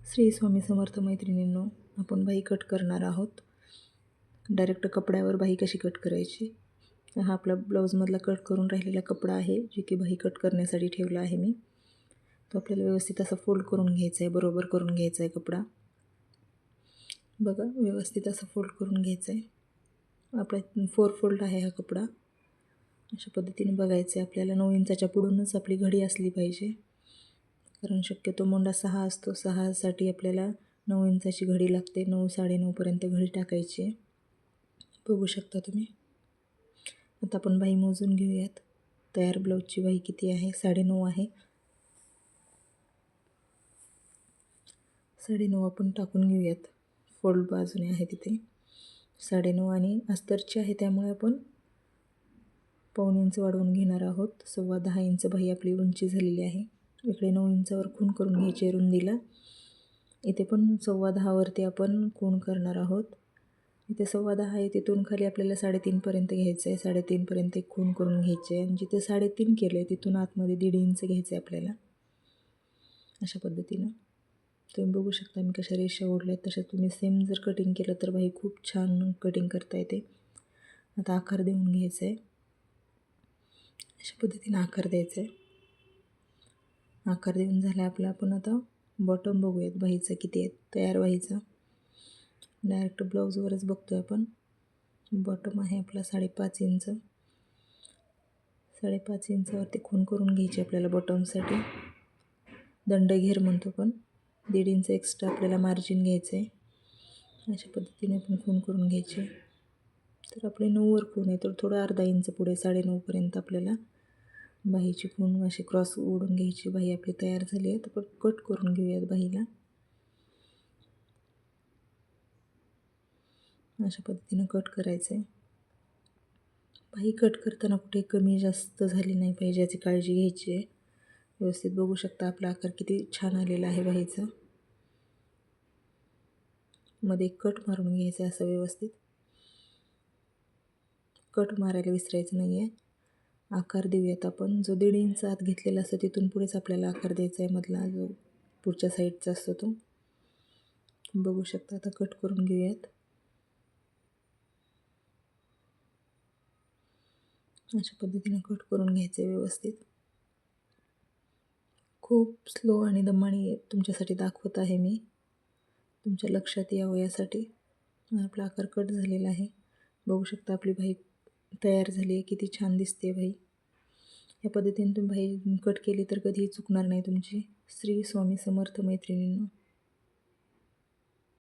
श्री स्वामी समर्थ मैत्रिणींनो, आपण बाही कट करणार आहोत. डायरेक्ट कपड्यावर बाही कशी कट करायची. हा आपला ब्लाऊजमधला कट करून राहिलेला कपडा आहे, जे की बाही कट करण्यासाठी ठेवला आहे मी. तो आपल्याला व्यवस्थित असा फोल्ड करून घ्यायचा आहे, बरोबर करून घ्यायचा आहे कपडा. बघा, व्यवस्थित असा फोल्ड करून घ्यायचा आहे. आपला 4 फोल्ड आहे हा कपडा. अशा पद्धतीने बघायचं आहे. आपल्याला 9 इंचाच्या पुढूनच आपली घडी असली पाहिजे, कारण शक्यतो मोंडा 6 असतो. 6साठी आपल्याला 9 इंचाची घडी लागते. 9 9:30पर्यंत घडी टाकायची आहे. बघू शकता तुम्ही. आता आपण बाही मोजून घेऊयात. तयार ब्लाऊजची बाही किती आहे? 9.5 आहे. 9.5 आपण टाकून घेऊयात. फोल्ड बाजूने आहे तिथे 9.5 आणि अस्तरची आहे, त्यामुळे आपण पाऊण इंच वाढवून घेणार आहोत. 10.25 इंच बाही आपली उंची झालेली आहे. इकडे 9 इंचावर खूण करून घ्यायची रुंदीला. इथे पण 10.25 वरती आपण खूण करणार आहोत. इथे 10.25 आहे, तिथून खाली आपल्याला 3.5पर्यंत घ्यायचं आहे. 3.5पर्यंत एक खूण करून घ्यायचे आहे आणि जिथे 3.5 केलं आहे तिथून आतमध्ये 1.5 इंच घ्यायचं आहे आपल्याला. अशा पद्धतीनं तुम्ही बघू शकता मी कशा रेषा ओढल्या आहेत. तशा तुम्ही सेम जर कटिंग केलं तर बाई खूप छान कटिंग करता येते. आता आकार देऊन घ्यायचा आहे. अशा पद्धतीनं आकार द्यायचा आहे. आकार देऊन झाला आपला. आपण आता बॉटम बघूयात बाहीचा किती आहे. तयार बाहीचा डायरेक्ट ब्लाऊजवरच बघतोय आपण. बॉटम आहे आपला 5.5 इंच. 5.5 इंचावरती खूण करून घ्यायची आपल्याला बॉटमसाठी. दंडघेर म्हणतो पण. 1.5 इंच एक्स्ट्रा आपल्याला मार्जिन घ्यायचं आहे. अशा पद्धतीने आपण खूण करून घ्यायचे. तर आपले 9वर खूण आहे, तर थोडं अर्धा इंच पुढे 9.5पर्यंत आपल्याला बाहीची खूण अशी क्रॉस ओढून घ्यायची. बाही आपली तयार झाली आहे. तर कट करून घेऊयात बाहीला. अशा पद्धतीनं कट करायचं आहे. बाही कट करताना कुठे कमी जास्त झाली नाही पाहिजे याची काळजी घ्यायची आहे. व्यवस्थित बघू शकता आपला आकार किती छान आलेला आहे बाहीचा. मध्ये कट मारून घ्यायचा असं व्यवस्थित. कट मारायला विसरायचं नाही आहे. आकार देऊयात आपण. जो 1.5 इंच आत घेतलेला असतो तिथून पुढेच आपल्याला आकार द्यायचा आहे. मधला जो पुढच्या साईडचा असतो तो बघू शकता. आता कट करून घेऊयात. अशा पद्धतीने कट करून घ्यायचं आहे व्यवस्थित. खूप स्लो आणि दमाने तुमच्यासाठी दाखवत आहे मी, तुमच्या लक्षात यावं यासाठी. आपला आकार कट झालेला आहे. बघू शकता आपली बाही तयार झाली आहे. किती छान दिसते बाही. या पद्धतीने तुम्ही बाही कट केली तर कधीही चुकणार नाही तुमची. श्री स्वामी समर्थ मैत्रिणींनो.